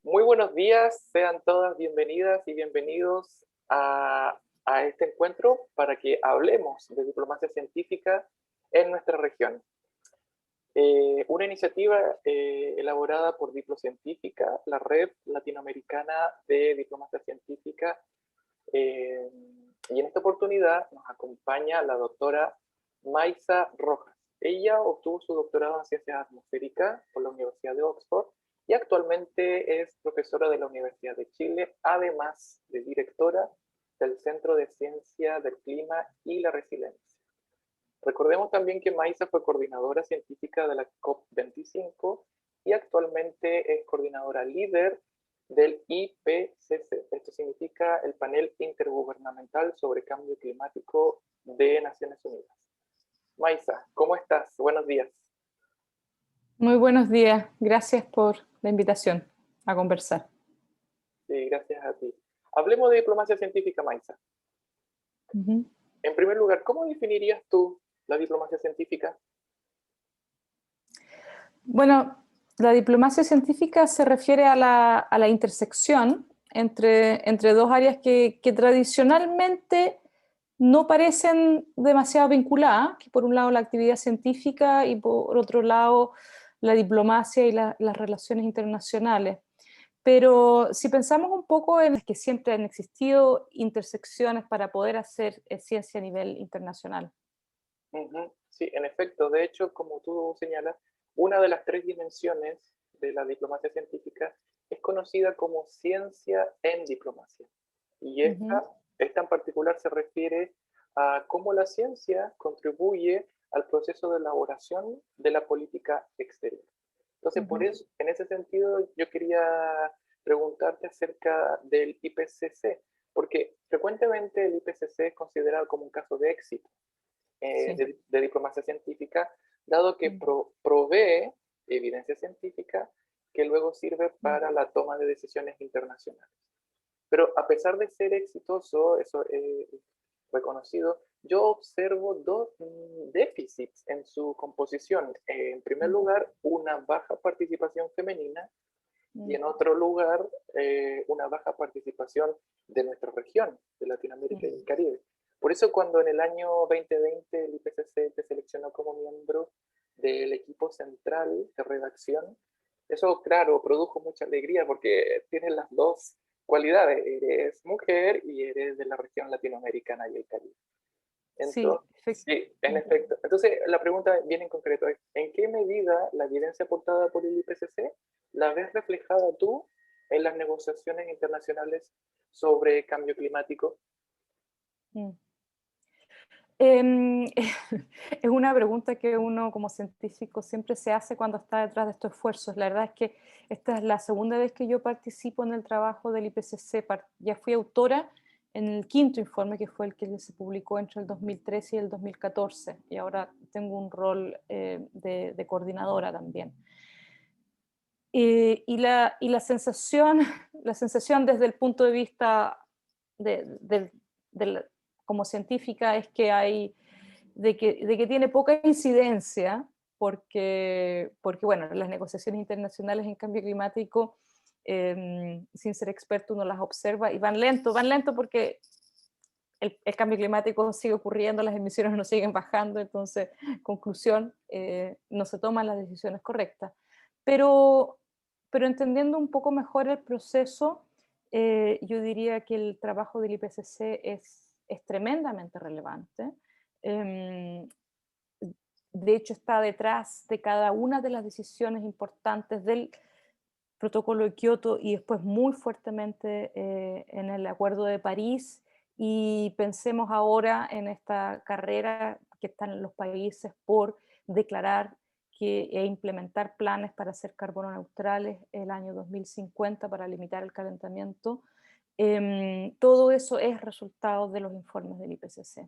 Muy buenos días, sean todas bienvenidas y bienvenidos a este encuentro para que hablemos de diplomacia científica en nuestra región. Una iniciativa elaborada por Diplocientífica, la Red Latinoamericana de Diplomacia Científica, y en esta oportunidad nos acompaña la doctora Maisa Rojas. Ella obtuvo su doctorado en Ciencias Atmosféricas por la Universidad de Oxford y actualmente es profesora de la Universidad de Chile, además de directora del Centro de Ciencia del Clima y la Resiliencia. Recordemos también que Maisa fue coordinadora científica de la COP25 y actualmente es coordinadora líder del IPCC. Esto significa el Panel Intergubernamental sobre Cambio Climático de Naciones Unidas. Maisa, ¿cómo estás? Buenos días. Muy buenos días, gracias por la invitación a conversar. Sí, gracias a ti. Hablemos de diplomacia científica, Maisa. En primer lugar, ¿cómo definirías tú la diplomacia científica? Bueno, la diplomacia científica se refiere a la intersección entre dos áreas que tradicionalmente no parecen demasiado vinculadas, que por un lado la actividad científica y por otro lado la diplomacia y las relaciones internacionales. Pero si pensamos un poco en que siempre han existido intersecciones para poder hacer ciencia a nivel internacional. Sí, en efecto. De hecho, como tú señalas, una de las tres dimensiones de la diplomacia científica es conocida como ciencia en diplomacia. Y esta en particular se refiere a cómo la ciencia contribuye al proceso de elaboración de la política exterior. Entonces, por eso, en ese sentido, yo quería preguntarte acerca del IPCC, porque frecuentemente el IPCC es considerado como un caso de éxito Sí. de diplomacia científica, dado que provee evidencia científica que luego sirve para la toma de decisiones internacionales. Pero a pesar de ser exitoso, eso es reconocido, yo observo dos déficits en su composición. En primer lugar, una baja participación femenina y en otro lugar, una baja participación de nuestra región, de Latinoamérica y el Caribe. Por eso cuando en el año 2020 el IPCC te seleccionó como miembro del equipo central de redacción, eso, claro, produjo mucha alegría porque tienes las dos cualidades, eres mujer y eres de la región latinoamericana y el Caribe. Sí, Entonces, sí, en efecto. Entonces, la pregunta viene en concreto es, ¿en qué medida la evidencia aportada por el IPCC la ves reflejada tú en las negociaciones internacionales sobre cambio climático? Es una pregunta que uno como científico siempre se hace cuando está detrás de estos esfuerzos. La verdad es que esta es la segunda vez que yo participo en el trabajo del IPCC. Ya fui autora en el quinto informe, que fue el que se publicó entre el 2013 y el 2014, y ahora tengo un rol de coordinadora también. Y la sensación, la sensación desde el punto de vista como científica es que hay de que tiene poca incidencia, porque bueno, las negociaciones internacionales en cambio climático, sin ser experto, uno las observa y van lento porque el cambio climático sigue ocurriendo, las emisiones no siguen bajando, entonces, conclusión, no se toman las decisiones correctas. Pero entendiendo un poco mejor el proceso, yo diría que el trabajo del IPCC es tremendamente relevante. De hecho, está detrás de cada una de las decisiones importantes del protocolo de Kioto y después muy fuertemente en el Acuerdo de París. Y pensemos ahora en esta carrera que están los países por declarar e implementar planes para ser carbono neutrales el año 2050 para limitar el calentamiento. Todo eso es resultado de los informes del IPCC.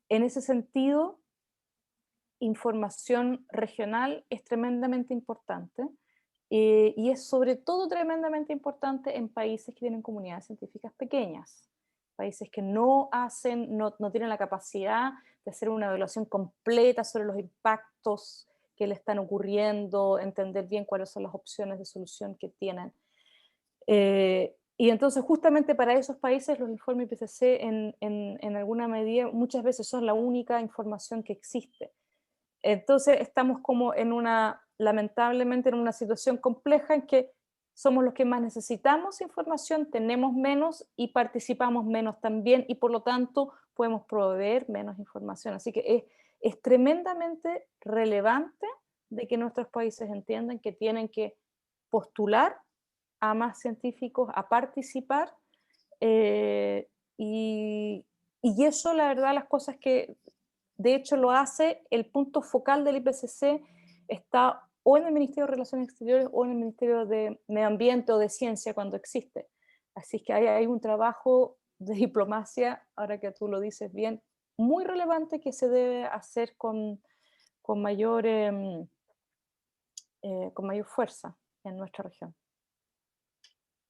En ese sentido, información regional es tremendamente importante y es sobre todo tremendamente importante en países que tienen comunidades científicas pequeñas, países que no tienen la capacidad de hacer una evaluación completa sobre los impactos que le están ocurriendo, entender bien cuáles son las opciones de solución que tienen. Y entonces justamente para esos países los informes IPCC en alguna medida muchas veces son la única información que existe. Entonces estamos como lamentablemente en una situación compleja en que somos los que más necesitamos información, tenemos menos y participamos menos también y por lo tanto podemos proveer menos información. Así que es tremendamente relevante de que nuestros países entiendan que tienen que postular a más científicos a participar eh, y, y eso la verdad las cosas que de hecho lo hace, el punto focal del IPCC está o en el Ministerio de Relaciones Exteriores o en el Ministerio de Medio Ambiente o de Ciencia cuando existe. Así que hay un trabajo de diplomacia, ahora que tú lo dices bien, muy relevante que se debe hacer con mayor, con mayor fuerza en nuestra región.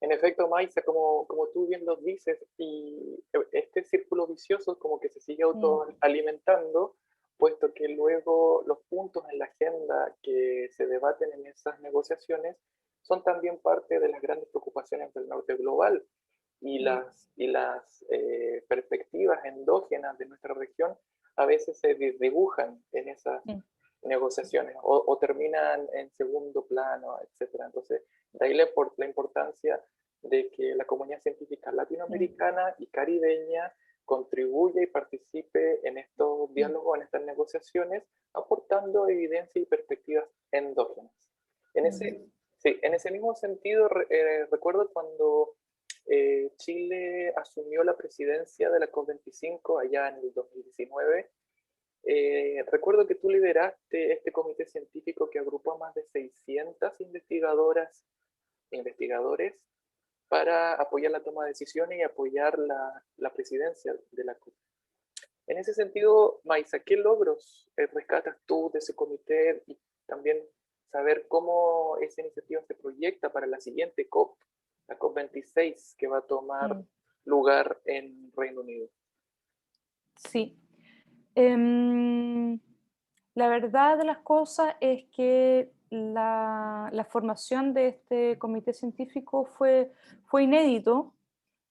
En efecto, Maisa, como tú bien lo dices, y este círculo vicioso como que se sigue autoalimentando, puesto que luego los puntos en la agenda que se debaten en esas negociaciones son también parte de las grandes preocupaciones del norte global y las perspectivas endógenas de nuestra región a veces se dibujan en esas negociaciones o terminan en segundo plano, etcétera. Entonces, de ahí la importancia de que la comunidad científica latinoamericana y caribeña contribuya y participe en estos diálogos, en estas negociaciones, aportando evidencia y perspectivas endógenas. En ese mismo sentido, recuerdo cuando Chile asumió la presidencia de la COP25 allá en el 2019. Recuerdo que tú lideraste este comité científico que agrupó a más de 600 investigadoras e investigadores para apoyar la toma de decisiones y apoyar la presidencia de la COP. En ese sentido, Maisa, ¿qué logros rescatas tú de ese comité y también saber cómo esa iniciativa se proyecta para la siguiente COP, la COP26, que va a tomar lugar en Reino Unido? Sí. La verdad de las cosas es que la formación de este comité científico fue inédito.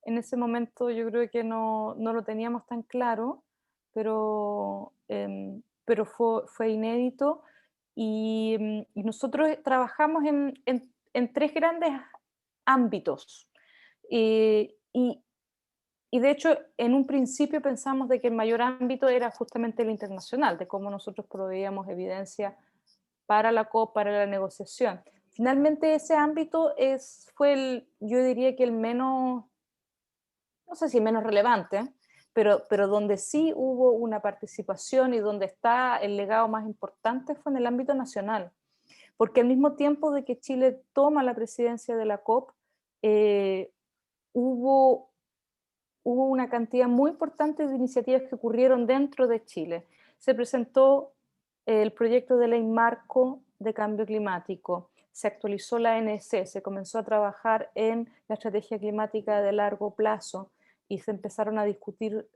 En ese momento yo creo que no lo teníamos tan claro, pero fue inédito y nosotros trabajamos en tres grandes ámbitos. Y de hecho, en un principio pensamos de que el mayor ámbito era justamente el internacional, de cómo nosotros proveíamos evidencia para la COP, para la negociación. Finalmente ese ámbito fue yo diría que el menos, no sé si menos relevante, pero donde sí hubo una participación y donde está el legado más importante fue en el ámbito nacional. Porque al mismo tiempo de que Chile toma la presidencia de la COP, hubo una cantidad muy importante de iniciativas que ocurrieron dentro de Chile. Se presentó el proyecto de ley marco de cambio climático, se actualizó la ANSC, se comenzó a trabajar en la estrategia climática de largo plazo y se empezaron a discutir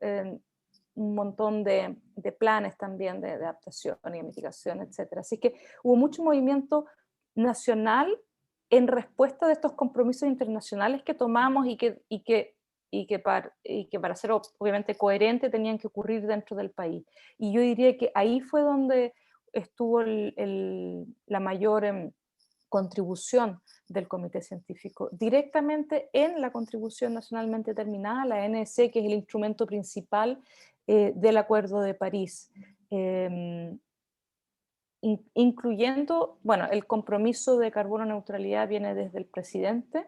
un montón de planes también de adaptación y mitigación, etc. Así que hubo mucho movimiento nacional en respuesta de estos compromisos internacionales que tomamos y que para ser obviamente coherente tenían que ocurrir dentro del país. Y yo diría que ahí fue donde estuvo la mayor contribución del comité científico, directamente en la contribución nacionalmente determinada, la ANSC, que es el instrumento principal del Acuerdo de París, incluyendo, bueno, el compromiso de carbono neutralidad viene desde el presidente,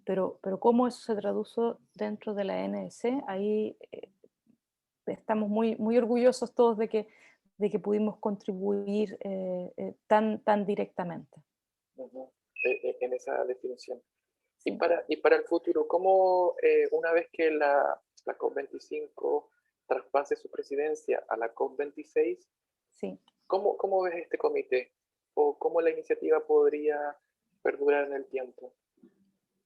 pero cómo eso se tradujo dentro de la ANSC, ahí estamos muy orgullosos todos de que pudimos contribuir tan directamente. En esa definición. Sí. Y para el futuro, ¿cómo una vez que la COP25 traspase su presidencia a la COP26, sí. ¿Cómo ves este comité? ¿O cómo la iniciativa podría perdurar en el tiempo?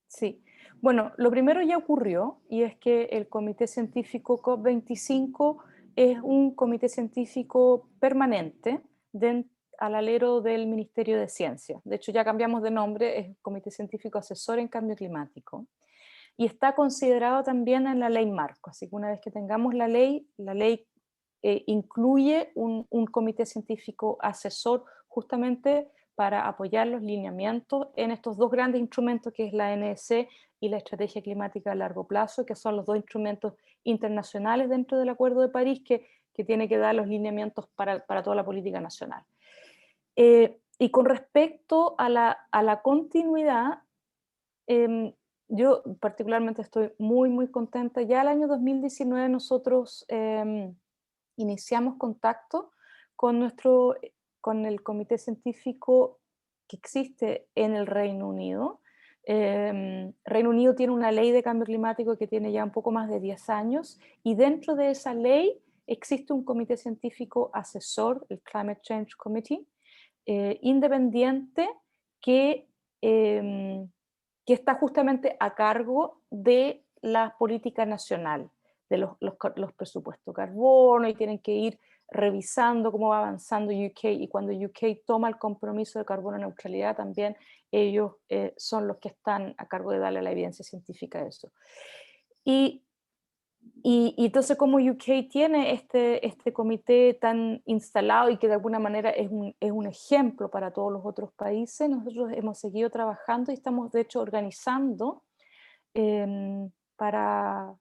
Sí, bueno, lo primero ya ocurrió y es que el Comité Científico COP25 es un comité científico permanente al alero del Ministerio de Ciencia. De hecho, ya cambiamos de nombre, es Comité Científico Asesor en Cambio Climático. Y está considerado también en la ley marco. Así que una vez que tengamos la ley incluye un comité científico asesor justamente para apoyar los lineamientos en estos dos grandes instrumentos que es la NDC y la Estrategia Climática a Largo Plazo, que son los dos instrumentos internacionales dentro del Acuerdo de París que tiene que dar los lineamientos para toda la política nacional. Y con respecto a la continuidad, yo particularmente estoy muy, muy contenta. Ya el año 2019 nosotros iniciamos contacto con, con el comité científico que existe en el Reino Unido. Reino Unido tiene una ley de cambio climático que tiene ya un poco más de 10 años y dentro de esa ley existe un comité científico asesor, el Climate Change Committee, independiente que, que está justamente a cargo de la política nacional, de los presupuestos carbono y tienen que ir revisando cómo va avanzando UK y cuando UK toma el compromiso de carbono neutralidad también ellos son los que están a cargo de darle la evidencia científica de eso. Y entonces como UK tiene este comité tan instalado y que de alguna manera es un ejemplo para todos los otros países, nosotros hemos seguido trabajando y estamos de hecho organizando para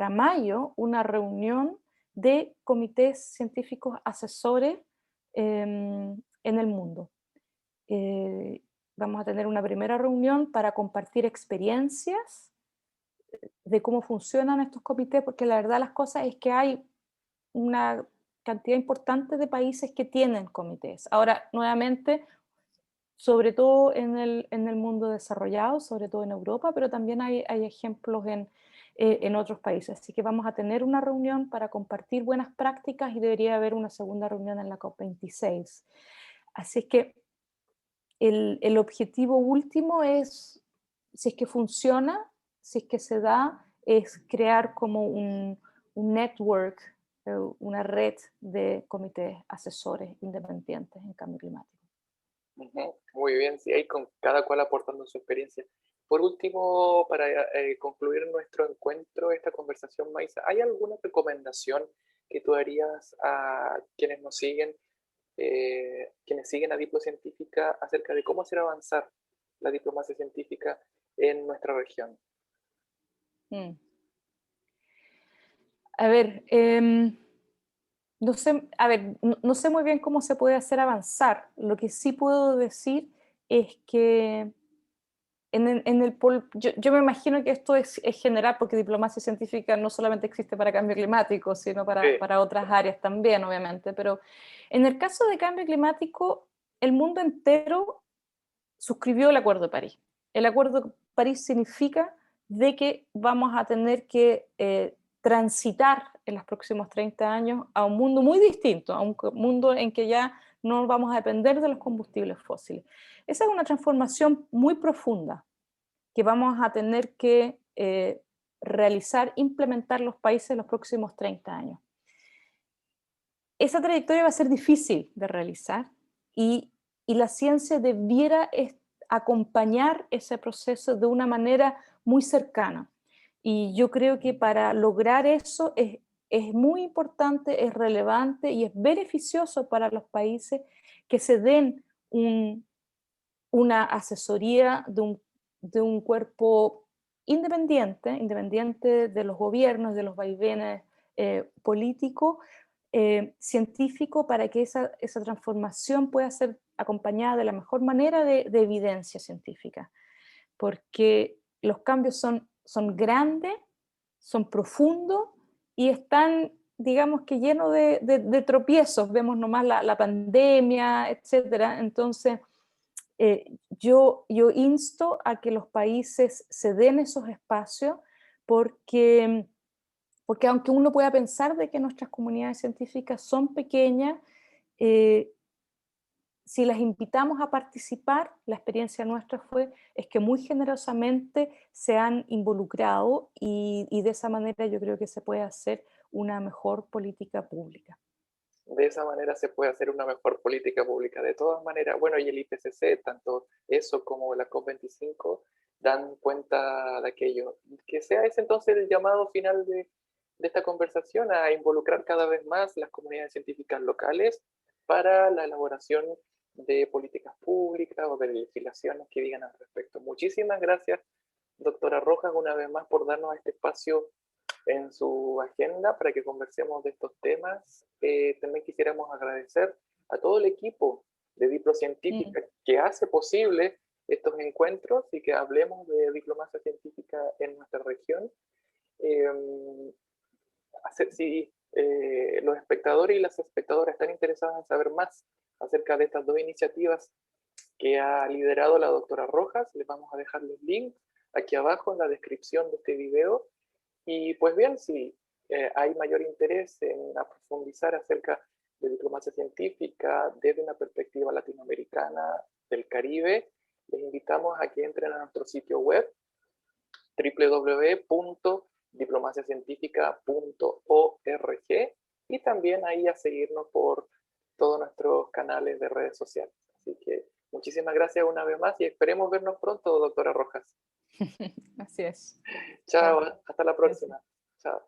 mayo una reunión de comités científicos asesores en el mundo. Vamos a tener una primera reunión para compartir experiencias de cómo funcionan estos comités, porque la verdad las cosas es que hay una cantidad importante de países que tienen comités. Ahora, nuevamente, sobre todo en el mundo desarrollado, sobre todo en Europa, pero también hay ejemplos en otros países. Así que vamos a tener una reunión para compartir buenas prácticas y debería haber una segunda reunión en la COP26. Así es que el objetivo último es, si es que funciona, si es que se da, es crear como un network, una red de comités asesores independientes en cambio climático. Muy bien, sí, ahí con cada cual aportando su experiencia. Por último, para concluir nuestro encuentro, esta conversación, Maisa, ¿hay alguna recomendación que tú harías a quienes nos siguen, quienes siguen a Diplocientífica acerca de cómo hacer avanzar la diplomacia científica en nuestra región? A ver, no sé, no sé muy bien cómo se puede hacer avanzar. Lo que sí puedo decir es que yo me imagino que esto es general porque diplomacia científica no solamente existe para cambio climático, sino Sí. para otras áreas también, obviamente. Pero en el caso de cambio climático, el mundo entero suscribió el Acuerdo de París. El Acuerdo de París significa de que vamos a tener que transitar en los próximos 30 años a un mundo muy distinto, a un mundo en que ya no vamos a depender de los combustibles fósiles. Esa es una transformación muy profunda que vamos a tener que realizar, implementar los países en los próximos 30 años. Esa trayectoria va a ser difícil de realizar y la ciencia debiera acompañar ese proceso de una manera muy cercana. Y yo creo que para lograr eso es muy importante, es relevante y es beneficioso para los países que se den una asesoría de un cuerpo independiente de los gobiernos, de los vaivenes políticos, científico, para que esa transformación pueda ser acompañada de la mejor manera de evidencia científica. Porque los cambios son grandes, son profundos y están, digamos que llenos de tropiezos. Vemos nomás la pandemia, etcétera. Entonces, yo insto a que los países se den esos espacios porque aunque uno pueda pensar de que nuestras comunidades científicas son pequeñas, si las invitamos a participar, la experiencia nuestra es que muy generosamente se han involucrado y de esa manera yo creo que se puede hacer una mejor política pública. De esa manera se puede hacer una mejor política pública. De todas maneras, bueno, y el IPCC, tanto eso como la COP25, dan cuenta de aquello. Que sea ese entonces el llamado final de esta conversación, a involucrar cada vez más las comunidades científicas locales para la elaboración de políticas públicas o de legislaciones que digan al respecto. Muchísimas gracias, doctora Rojas, una vez más por darnos este espacio en su agenda para que conversemos de estos temas. También quisiéramos agradecer a todo el equipo de Diplocientífica que hace posible estos encuentros y que hablemos de diplomacia científica en nuestra región. Si los espectadores y las espectadoras están interesados en saber más acerca de estas dos iniciativas que ha liderado la doctora Rojas, les vamos a dejar los links aquí abajo en la descripción de este video. Y pues bien, si hay mayor interés en profundizar acerca de diplomacia científica desde una perspectiva latinoamericana del Caribe, les invitamos a que entren a nuestro sitio web www.diplomaciacientifica.org y también ahí a seguirnos por todos nuestros canales de redes sociales. Así que muchísimas gracias una vez más y esperemos vernos pronto, doctora Rojas. Así es. Chao, hasta la próxima. Chao.